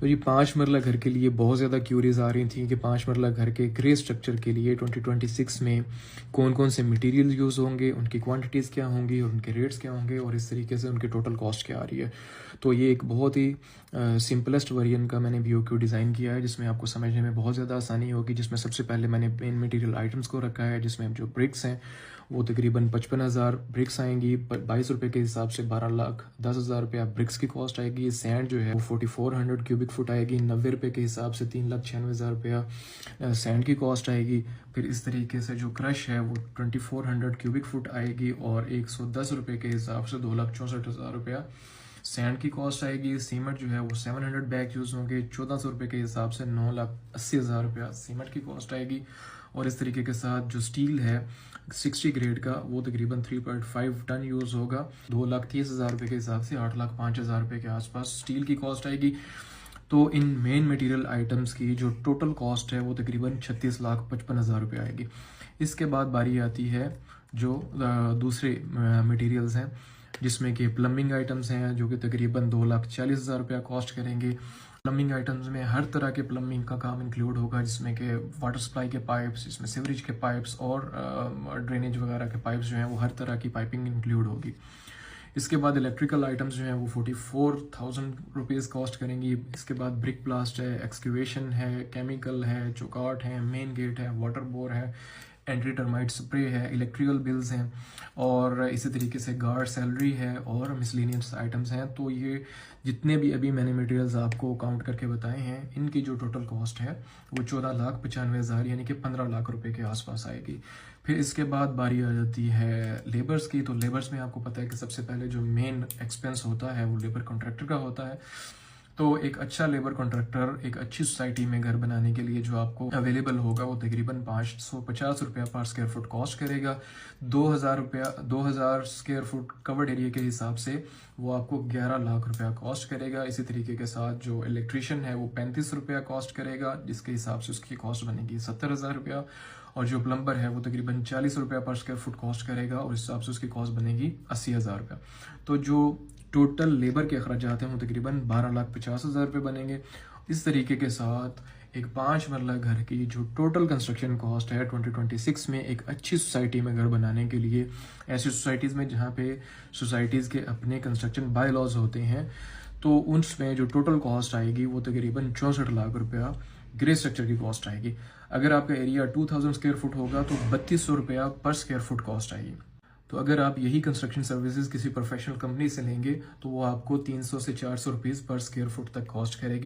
तो ये 5 मरला घर के लिए बहुत ज़्यादा क्यूरीज आ रही थी कि 5 मरला घर के ग्रे स्ट्रक्चर के लिए 2026 में कौन कौन से मटेरियल यूज़ होंगे, उनकी क्वांटिटीज़ क्या होंगी और उनके रेट्स क्या होंगे और इस तरीके से उनकी टोटल कॉस्ट क्या आ रही है। तो ये एक बहुत ही सिंपलेस्ट वेरिएंट का मैंने BOQ डिज़ाइन किया है, जिसमें आपको समझने में बहुत ज़्यादा आसानी होगी। जिसमें सबसे पहले मैंने मेन मटेरियल आइटम्स को रखा है, जिसमें जो ब्रिक्स हैं वो तकरीबन 55,000 ब्रिक्स आएंगी। 22 रुपये के हिसाब से 12,10,000 रुपया ब्रिक्स की कॉस्ट आएगी। सैंड जो है वो 4400 क्यूबिक फुट आएगी। 90 रुपये के हिसाब से 3,96,000 रुपया सैंड की कॉस्ट आएगी। फिर इस तरीके से जो क्रश है वो 2400 क्यूबिक फुट आएगी और 110 रुपये के हिसाब से 2,64,000 रुपया सैंड की कॉस्ट आएगी। सीमेंट जो है वो 700 बैग यूज़ होंगे। 1400 रुपये के हिसाब से 9,80,000 रुपया सीमेंट की कॉस्ट आएगी। और इस तरीके के साथ जो स्टील है 60 ग्रेड का वो तकरीबन 3.5 टन यूज़ होगा। 2,30,000 रुपये के हिसाब से 8,05,000 रुपये के आसपास स्टील की कॉस्ट आएगी। तो इन मेन मटेरियल आइटम्स की जो टोटल कॉस्ट है वो तकरीबन 36,55,000 रुपये आएगी। इसके बाद बारी आती है जो दूसरे मटेरियल्स हैं, जिसमें कि प्लम्बिंग आइटम्स हैं जो कि तकरीबन 2,40,000 रुपया कॉस्ट करेंगे। प्लम्बिंग आइटम्स में हर तरह के प्लम्बिंग का काम इंक्लूड होगा, जिसमें कि वाटर सप्लाई के पाइप्स, इसमें सीवरेज के पाइप्स और ड्रेनेज वगैरह के पाइप्स जो हैं वो हर तरह की पाइपिंग इंक्लूड होगी। इसके बाद इलेक्ट्रिकल आइटम्स जो हैं वो 44,000 रुपीज़ कॉस्ट करेंगी। इसके बाद ब्रिक ब्लास्ट है, एक्सक्यूवेशन है, केमिकल है, चौकाट है, मेन गेट है, वाटर बोर है, एंटी टर्माइट स्प्रे है, इलेक्ट्रिकल बिल्स हैं और इसी तरीके से गार्ड सैलरी है और मिसलेनियस आइटम्स हैं। तो ये जितने भी अभी मैंने मटेरियल्स आपको काउंट करके बताए हैं, इनकी जो टोटल कॉस्ट है वो 14,95,000 यानी कि 15 लाख रुपए के आसपास आएगी। फिर इसके बाद बारी आ जाती है लेबर्स की। तो लेबर्स में आपको पता है कि सबसे पहले जो मेन एक्सपेंस होता है वो लेबर कॉन्ट्रैक्टर का होता है। तो एक अच्छा लेबर कॉन्ट्रैक्टर एक अच्छी सोसाइटी में घर बनाने के लिए जो आपको अवेलेबल होगा वो तकरीबन 550 रुपया पर स्क्वायर फुट कॉस्ट करेगा। 2,000 स्क्वायर फुट कवर्ड एरिया के हिसाब से वो आपको 11 लाख रुपया कॉस्ट करेगा। इसी तरीके के साथ जो इलेक्ट्रीशियन है वो 35 रुपया कॉस्ट करेगा, जिसके हिसाब से उसकी कॉस्ट बनेगी 70,000 रुपया। और जो प्लम्बर है वो तकरीबन 40 रुपया पर स्क्वायर फुट कॉस्ट करेगा और इस हिसाब से उसकी कॉस्ट बनेगी 80,000 रुपया। तो जो टोटल लेबर के अखराजात हैं वो तकरीबन 12,50,000 रुपये बनेंगे। इस तरीके के साथ एक 5 मरला घर की जो टोटल कंस्ट्रक्शन कॉस्ट है 2026 में एक अच्छी सोसाइटी में घर बनाने के लिए, ऐसी सोसाइटीज़ में जहाँ पे सोसाइटीज़ के अपने कंस्ट्रक्शन बाय लॉज होते हैं, तो उसमें जो टोटल कॉस्ट आएगी वो तकरीबन 64 लाख रुपया ग्रे स्ट्रक्चर की कॉस्ट आएगी। अगर आपका एरिया 2000 स्क्वायर फुट होगा तो 3,200 रुपया पर स्क्वायर फुट कॉस्ट आएगी। तो अगर आप यही कंस्ट्रक्शन सर्विसेज किसी प्रोफेशनल कंपनी से लेंगे तो वो आपको 300 से 400 रुपीज़ पर स्क्वायर फुट तक कॉस्ट करेगी।